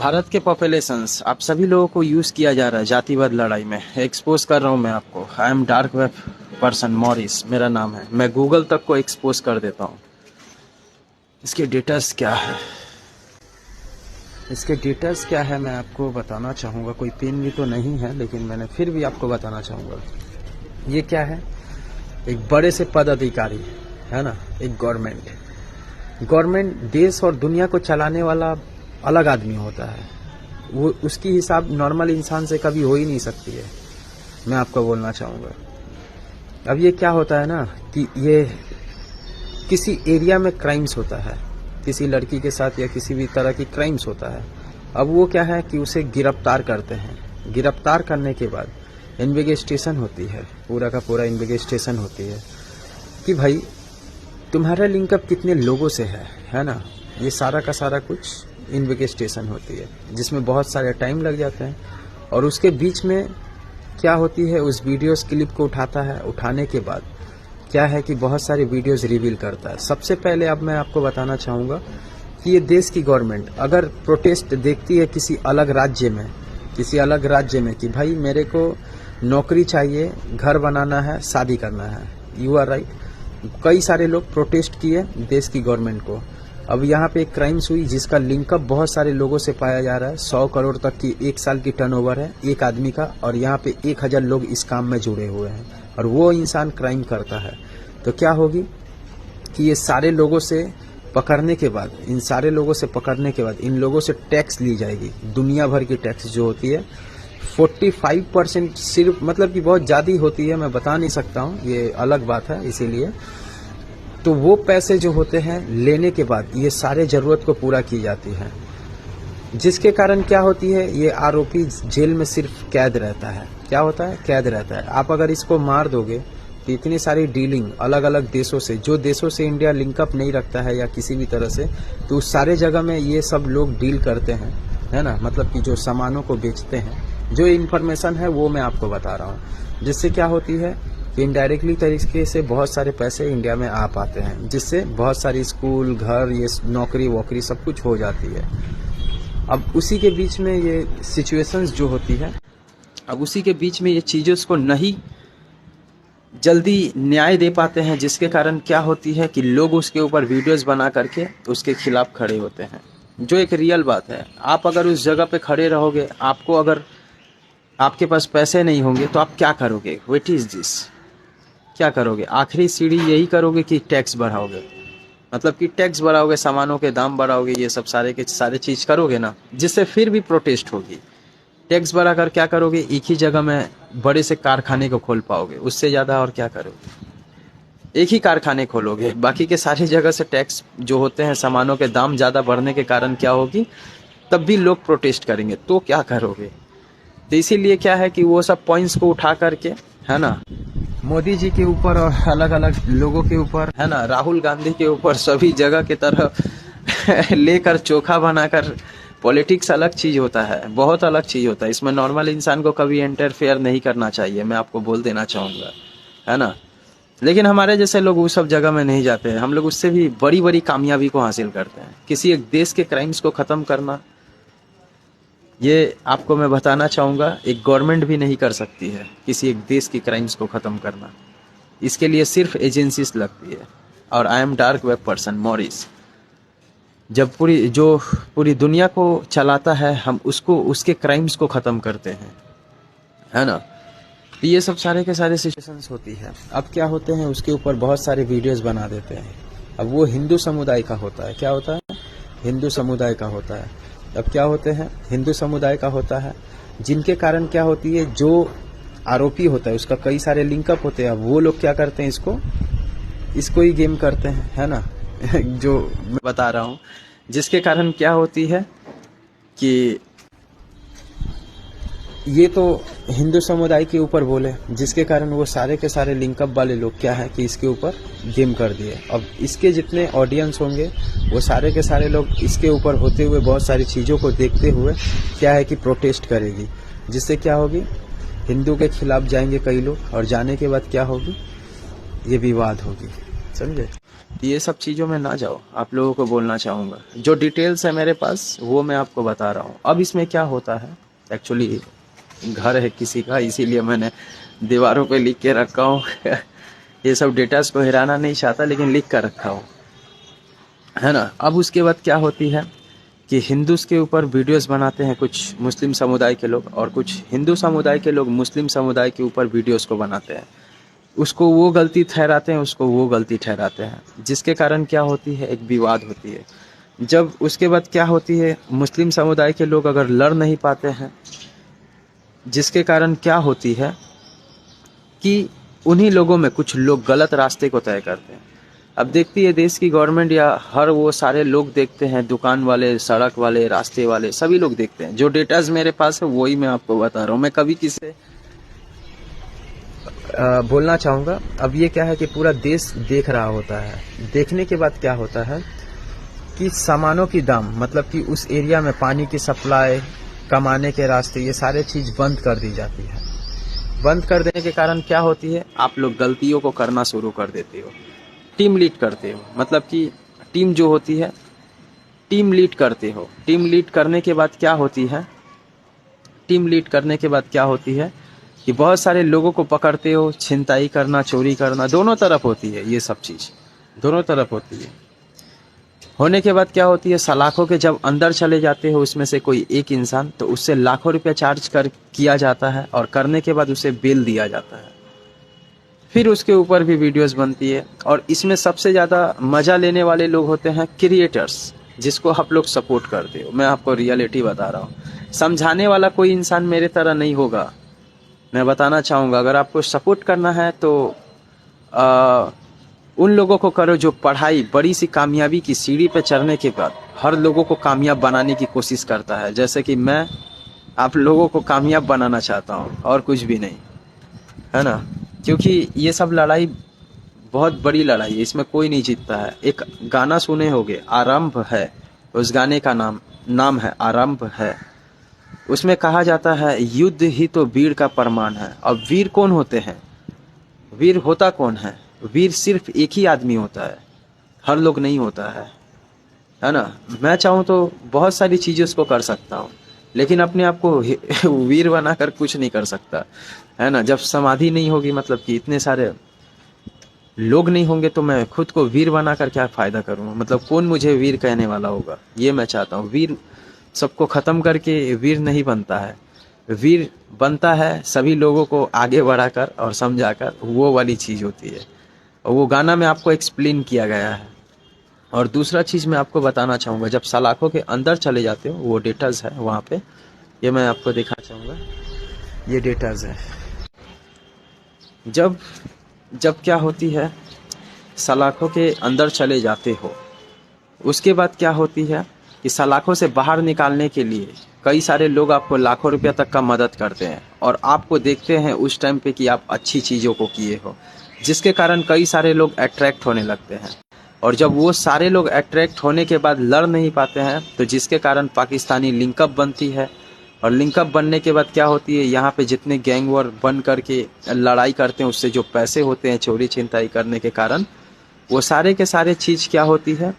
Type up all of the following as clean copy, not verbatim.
भारत के पॉपुलेशंस आप सभी लोगों को यूज़ किया जा रहा है जातिवाद लड़ाई में। एक्सपोज कर रहा हूँ मैं आपको। I am dark web person Morris मेरा नाम है। मैं गूगल तक को एक्सपोज कर देता हूँ। इसके डिटेल्स क्या है, मैं आपको बताना चाहूँगा। कोई पेन भी तो नहीं है, लेकिन मैंने फिर भी आपको बताना चाहूँगा। ये क्या है, एक बड़े से पद अधिकारी है ना, एक गवर्नमेंट देश और दुनिया को चलाने वाला अलग आदमी होता है। वो उसकी हिसाब नॉर्मल इंसान से कभी हो ही नहीं सकती है। मैं आपको बोलना चाहूँगा, अब ये क्या होता है ना कि ये किसी एरिया में क्राइम्स होता है, किसी लड़की के साथ या किसी भी तरह की क्राइम्स होता है। अब वो क्या है कि उसे गिरफ्तार करते हैं। गिरफ्तार करने के बाद इन्वेस्टिगेशन होती है, पूरा का पूरा इन्वेस्टिगेशन होती है कि भाई तुम्हारा लिंकअप कितने लोगों से है ना। ये सारा का सारा कुछ इन्वेस्टिगेशन होती है, जिसमें बहुत सारे टाइम लग जाते हैं। और उसके बीच में क्या होती है, उस वीडियोस क्लिप को उठाता है। उठाने के बाद क्या है कि बहुत सारे वीडियोस रिवील करता है। सबसे पहले अब मैं आपको बताना चाहूँगा कि ये देश की गवर्नमेंट अगर प्रोटेस्ट देखती है किसी अलग राज्य में कि भाई मेरे को नौकरी चाहिए, घर बनाना है, शादी करना है, यू आर राइट। कई सारे लोग प्रोटेस्ट किए देश की गवर्नमेंट को। अब यहाँ पे एक क्राइम्स हुई जिसका लिंकअप बहुत सारे लोगों से पाया जा रहा है। 100 करोड़ तक की एक साल की टर्नओवर है एक आदमी का, और यहाँ पे 1000 लोग इस काम में जुड़े हुए हैं। और वो इंसान क्राइम करता है तो क्या होगी कि ये सारे लोगों से पकड़ने के बाद, इन लोगों से टैक्स ली जाएगी। दुनिया भर की टैक्स जो होती है 45% सिर्फ, मतलब कि बहुत ज़्यादा होती है, मैं बता नहीं सकता हूँ, ये अलग बात है। इसीलिए तो वो पैसे जो होते हैं लेने के बाद ये सारे ज़रूरत को पूरा की जाती है, जिसके कारण क्या होती है, ये आरोपी जेल में सिर्फ कैद रहता है। क्या होता है, कैद रहता है। आप अगर इसको मार दोगे तो इतनी सारी डीलिंग अलग अलग देशों से, जो देशों से इंडिया लिंकअप नहीं रखता है या किसी भी तरह से, तो उस सारे जगह में ये सब लोग डील करते हैं, है ना। मतलब कि जो सामानों को बेचते हैं, जो इन्फॉर्मेशन है वो मैं आपको बता रहा हूँ, जिससे क्या होती है कि इनडायरेक्टली तरीके से बहुत सारे पैसे इंडिया में आ पाते हैं, जिससे बहुत सारी स्कूल, घर, ये नौकरी वोकरी सब कुछ हो जाती है। अब उसी के बीच में ये सिचुएशंस जो होती है, अब उसी के बीच में ये चीज़ों को नहीं जल्दी न्याय दे पाते हैं, जिसके कारण क्या होती है कि लोग उसके ऊपर वीडियोस बना करके उसके खिलाफ खड़े होते हैं, जो एक रियल बात है। आप अगर उस जगह पे खड़े रहोगे, आपको अगर आपके पास पैसे नहीं होंगे तो आप क्या करोगे, व्हाट इज दिस, क्या करोगे? आखिरी सीढ़ी यही करोगे कि टैक्स बढ़ाओगे, मतलब कि टैक्स बढ़ाओगे, सामानों के दाम बढ़ाओगे, ये सब सारे के सारे चीज़ करोगे ना, जिससे फिर भी प्रोटेस्ट होगी। टैक्स बढ़ाकर क्या करोगे, एक ही जगह में बड़े से कारखाने को खोल पाओगे, उससे ज़्यादा और क्या करोगे? एक ही कारखाने खोलोगे, बाकी के सारी जगह से टैक्स जो होते हैं, सामानों के दाम ज़्यादा बढ़ने के कारण क्या होगी, तब भी लोग प्रोटेस्ट करेंगे, तो क्या करोगे? तो इसीलिए क्या है कि वो सब पॉइंट्स को उठा करके, है ना, मोदी जी के ऊपर और अलग अलग लोगों के ऊपर, है ना, राहुल गांधी के ऊपर, सभी जगह की तरह लेकर चोखा बनाकर, पॉलिटिक्स अलग चीज़ होता है, बहुत अलग चीज़ होता है। इसमें नॉर्मल इंसान को कभी इंटरफेयर नहीं करना चाहिए, मैं आपको बोल देना चाहूँगा, है ना। लेकिन हमारे जैसे लोग उस सब जगह में नहीं जाते हैं। हम लोग उससे भी बड़ी बड़ी कामयाबी को हासिल करते हैं। किसी एक देश के क्राइम्स को ख़त्म करना, ये आपको मैं बताना चाहूँगा, एक गवर्नमेंट भी नहीं कर सकती है किसी एक देश की क्राइम्स को ख़त्म करना। इसके लिए सिर्फ एजेंसीज लगती है। और I am dark web person Morris. जब पूरी दुनिया को चलाता है, हम उसके क्राइम्स को ख़त्म करते हैं, है ना। तो ये सब सारे के सारे सिचुएशंस होती है। अब क्या होते हैं, उसके ऊपर बहुत सारे वीडियोस बना देते हैं। अब वो हिंदू समुदाय का होता है। क्या होता है, हिंदू समुदाय का होता है। अब क्या होते हैं, हिंदू समुदाय का होता है, जिनके कारण क्या होती है, जो आरोपी होता है उसका कई सारे लिंकअप होते हैं। वो लोग क्या करते हैं, इसको ही गेम करते हैं, है ना जो मैं बता रहा हूँ, जिसके कारण क्या होती है कि ये तो हिंदू समुदाय के ऊपर बोले, जिसके कारण वो सारे के सारे लिंकअप वाले लोग क्या है कि इसके ऊपर गेम कर दिए। अब इसके जितने ऑडियंस होंगे, वो सारे के सारे लोग इसके ऊपर होते हुए, बहुत सारी चीज़ों को देखते हुए क्या है कि प्रोटेस्ट करेगी, जिससे क्या होगी, हिंदू के खिलाफ जाएंगे कई लोग, और जाने के बाद क्या होगी, ये विवाद होगी, समझे। ये सब चीज़ों में ना जाओ, आप लोगों को बोलना चाहूँगा। जो डिटेल्स है मेरे पास वो मैं आपको बता रहा हूँ। अब इसमें क्या होता है, एक्चुअली घर है किसी का, इसीलिए मैंने दीवारों पे लिख के रखा हूँ ये सब डेटास को हिराना नहीं चाहता, लेकिन लिख कर रखा हूँ, है ना। अब उसके बाद क्या होती है कि हिंदूज़ के ऊपर वीडियोस बनाते हैं कुछ मुस्लिम समुदाय के लोग, और कुछ हिंदू समुदाय के लोग मुस्लिम समुदाय के ऊपर वीडियोस को बनाते हैं। उसको वो गलती ठहराते हैं, उसको वो गलती ठहराते हैं, जिसके कारण क्या होती है, एक विवाद होती है। जब उसके बाद क्या होती है, मुस्लिम समुदाय के लोग अगर लड़ नहीं पाते हैं, जिसके कारण क्या होती है कि उन्हीं लोगों में कुछ लोग गलत रास्ते को तय करते हैं। अब देखती है देश की गवर्नमेंट या हर वो सारे लोग देखते हैं, दुकान वाले, सड़क वाले, रास्ते वाले, सभी लोग देखते हैं। जो डेटाज मेरे पास है वही मैं आपको बता रहा हूँ। मैं कभी किसी बोलना चाहूँगा। अब ये क्या है कि पूरा देश देख रहा होता है। देखने के बाद क्या होता है कि सामानों की दाम, मतलब कि उस एरिया में पानी की सप्लाई, कमाने के रास्ते, ये सारे चीज़ बंद कर दी जाती है। बंद कर देने के कारण क्या होती है, आप लोग गलतियों को करना शुरू कर देते हो, टीम लीड करते हो। मतलब कि टीम जो होती है, टीम लीड करते हो। टीम लीड करने के बाद क्या होती है, टीम लीड करने के बाद क्या होती है कि बहुत सारे लोगों को पकड़ते हो। छिनताई करना, चोरी करना, दोनों तरफ होती है। ये सब चीज़ दोनों तरफ होती है। होने के बाद क्या होती है, सलाखों के जब अंदर चले जाते हो उसमें से कोई एक इंसान, तो उससे लाखों रुपया चार्ज किया जाता है, और करने के बाद उसे बेल दिया जाता है। फिर उसके ऊपर भी वीडियोस बनती है। और इसमें सबसे ज़्यादा मज़ा लेने वाले लोग होते हैं क्रिएटर्स, जिसको आप लोग सपोर्ट करते हो। मैं आपको रियलिटी बता रहा हूँ। समझाने वाला कोई इंसान मेरे तरह नहीं होगा, मैं बताना चाहूँगा। अगर आपको सपोर्ट करना है तो उन लोगों को करो जो पढ़ाई, बड़ी सी कामयाबी की सीढ़ी पे चढ़ने के बाद हर लोगों को कामयाब बनाने की कोशिश करता है। जैसे कि मैं आप लोगों को कामयाब बनाना चाहता हूँ, और कुछ भी नहीं, है ना। क्योंकि ये सब लड़ाई बहुत बड़ी लड़ाई है, इसमें कोई नहीं जीतता है। एक गाना सुने होंगे, आरंभ है, उस गाने का नाम है आरंभ है। उसमें कहा जाता है युद्ध ही तो वीर का प्रमाण है। अब वीर कौन होते हैं, वीर होता कौन है? वीर सिर्फ एक ही आदमी होता है, हर लोग नहीं होता है ना। मैं चाहूँ तो बहुत सारी चीज़ें उसको कर सकता हूँ, लेकिन अपने आप को वीर बनाकर कुछ नहीं कर सकता, है ना। जब समाधि नहीं होगी, मतलब कि इतने सारे लोग नहीं होंगे, तो मैं खुद को वीर बनाकर क्या फ़ायदा करूँगा? मतलब कौन मुझे वीर कहने वाला होगा? ये मैं चाहता हूँ। वीर सबको ख़त्म करके वीर नहीं बनता है। वीर बनता है सभी लोगों को आगे बढ़ाकर और समझाकर, वो वाली चीज़ होती है। और वो गाना में आपको एक्सप्लेन किया गया है। और दूसरा चीज़ मैं आपको बताना चाहूँगा, जब सलाखों के अंदर चले जाते हो, वो डेटाज है वहाँ पे, ये मैं आपको दिखाना चाहूँगा। ये डेटाज है। जब क्या होती है, सलाखों के अंदर चले जाते हो, उसके बाद क्या होती है कि सलाखों से बाहर निकालने के लिए कई सारे लोग आपको लाखों रुपया तक का मदद करते हैं, और आपको देखते हैं उस टाइम पे कि आप अच्छी चीज़ों को किए हो, जिसके कारण कई सारे लोग अट्रैक्ट होने लगते हैं। और जब वो सारे लोग अट्रैक्ट होने के बाद लड़ नहीं पाते हैं, तो जिसके कारण पाकिस्तानी लिंकअप बनती है। और लिंकअप बनने के बाद क्या होती है, यहाँ पे जितने गैंग वॉर बन करके लड़ाई करते हैं, उससे जो पैसे होते हैं चोरी छिनताई करने के कारण, वो सारे के सारे चीज़ क्या होती है,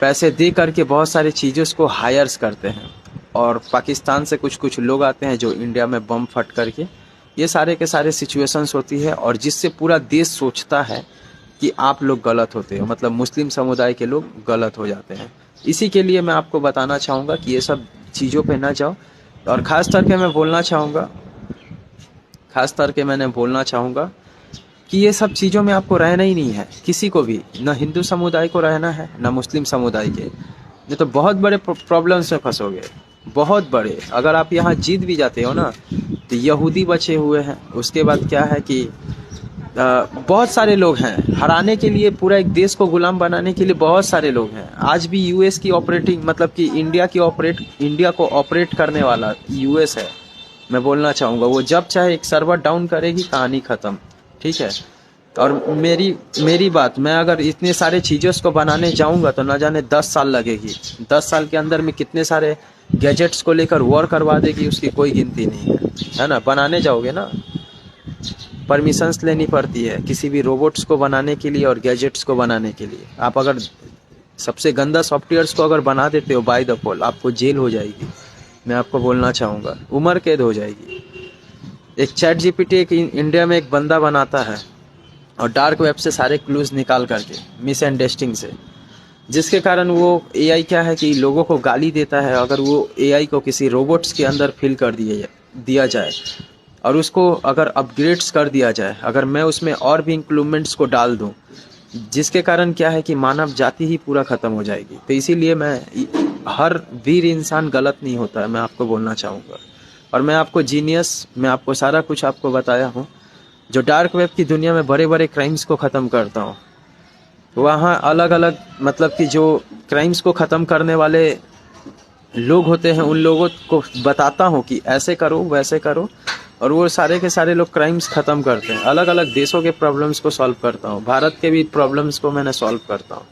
पैसे दे करके बहुत सारी चीज़ों को हायर्स करते हैं। और पाकिस्तान से कुछ लोग आते हैं जो इंडिया में बम फट करके, ये सारे के सारे सिचुएशंस होती है। और जिससे पूरा देश सोचता है कि आप लोग गलत होते हो, मतलब मुस्लिम समुदाय के लोग गलत हो जाते हैं। इसी के लिए मैं आपको बताना चाहूँगा कि ये सब चीज़ों पे ना जाओ। और ख़ास करके मैं बोलना चाहूँगा कि ये सब चीज़ों में आपको रहना ही नहीं है, किसी को भी, ना हिंदू समुदाय को रहना है, ना मुस्लिम समुदाय के। नहीं तो बहुत बड़े प्रॉब्लम्स में फंसोगे, बहुत बड़े। अगर आप यहाँ जीत भी जाते हो ना, तो यहूदी बचे हुए हैं। उसके बाद क्या है कि बहुत सारे लोग हैं हराने के लिए, पूरा एक देश को गुलाम बनाने के लिए बहुत सारे लोग हैं। आज भी यूएस की ऑपरेटिंग, मतलब कि इंडिया को ऑपरेट करने वाला यूएस है। मैं बोलना चाहूँगा, वो जब चाहे एक सर्वर डाउन करेगी, कहानी ख़त्म, ठीक है। और मेरी बात, मैं अगर इतने सारे चीज़ों को बनाने जाऊँगा तो ना जाने 10 साल लगेगी। 10 साल के अंदर में कितने सारे गैजेट्स को लेकर वॉर करवा देगी, उसकी कोई गिनती नहीं है ना। बनाने जाओगे ना, परमिशंस लेनी पड़ती है किसी भी रोबोट्स को बनाने के लिए और गैजेट्स को बनाने के लिए। आप अगर सबसे गंदा सॉफ्टवेयर्स को अगर बना देते हो बाय डिफॉल्ट, आपको जेल हो जाएगी। मैं आपको बोलना चाहूँगा, उम्र कैद हो जाएगी। एक चैट जीपीटी एक इंडिया में एक बंदा बनाता है और डार्क वेब से सारे क्लूज निकाल करके मिसअंडरस्टैंडिंग से, जिसके कारण वो एआई क्या है कि लोगों को गाली देता है। अगर वो एआई को किसी रोबोट्स के अंदर फिल कर दिया जाए और उसको अगर अपग्रेड्स कर दिया जाए, अगर मैं उसमें और भी इंक्लूमेंट्स को डाल दूं, जिसके कारण क्या है कि मानव जाति ही पूरा ख़त्म हो जाएगी। तो इसीलिए हर वीर इंसान गलत नहीं होता है, मैं आपको बोलना चाहूँगा। और मैं आपको जीनियस, मैं आपको सारा कुछ आपको बताया हूँ, जो डार्क वेब की दुनिया में बड़े बड़े क्राइम्स को ख़त्म करता हूँ। वहाँ अलग अलग मतलब कि जो क्राइम्स को ख़त्म करने वाले लोग होते हैं, उन लोगों को बताता हूँ कि ऐसे करो वैसे करो, और वो सारे के सारे लोग क्राइम्स ख़त्म करते हैं। अलग अलग देशों के प्रॉब्लम्स को सॉल्व करता हूँ, भारत के भी प्रॉब्लम्स को मैंने सॉल्व करता हूँ,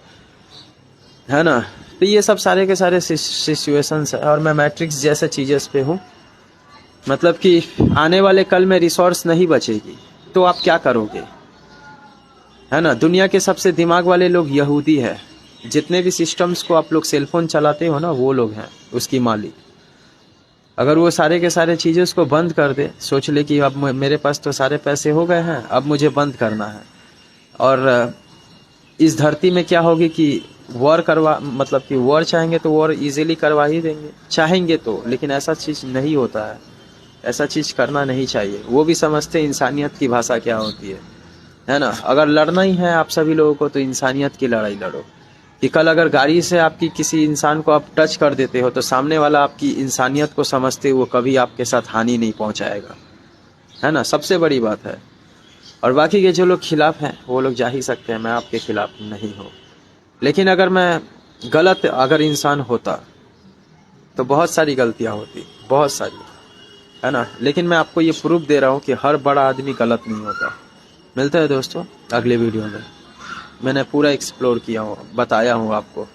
है ना। तो ये सब सारे के सारे सिचुएशंस है, और मैं मैट्रिक्स जैसे चीज़ें पे हूँ। मतलब कि आने वाले कल में रिसोर्स नहीं बचेगी तो आप क्या करोगे, है ना। दुनिया के सबसे दिमाग वाले लोग यहूदी है। जितने भी सिस्टम्स को आप लोग सेलफोन चलाते हो ना, वो लोग हैं उसकी मालिक। अगर वो सारे के सारे चीज़ें उसको बंद कर दे, सोच ले कि अब मेरे पास तो सारे पैसे हो गए हैं, अब मुझे बंद करना है। और इस धरती में क्या होगी कि मतलब कि वॉर चाहेंगे तो वॉर इजीली करवा ही देंगे, चाहेंगे तो। लेकिन ऐसा चीज़ नहीं होता है, ऐसा चीज़ करना नहीं चाहिए। वो भी समझते इंसानियत की भाषा क्या होती है ना। अगर लड़ना ही है आप सभी लोगों को तो इंसानियत की लड़ाई लड़ो। कि कल अगर गाड़ी से आपकी किसी इंसान को आप टच कर देते हो तो सामने वाला आपकी इंसानियत को समझते हुए कभी आपके साथ हानि नहीं पहुंचाएगा, है ना। सबसे बड़ी बात है। और बाकी के जो लोग खिलाफ हैं वो लोग जा ही सकते हैं, मैं आपके खिलाफ नहीं हूँ। लेकिन अगर मैं गलत अगर इंसान होता तो बहुत सारी गलतियाँ होती, बहुत सारी, है ना। लेकिन मैं आपको ये प्रूफ दे रहा हूँ कि हर बड़ा आदमी गलत नहीं होता। मिलते हैं दोस्तों अगले वीडियो में। मैंने पूरा एक्सप्लोर किया हूँ, बताया हूँ आपको।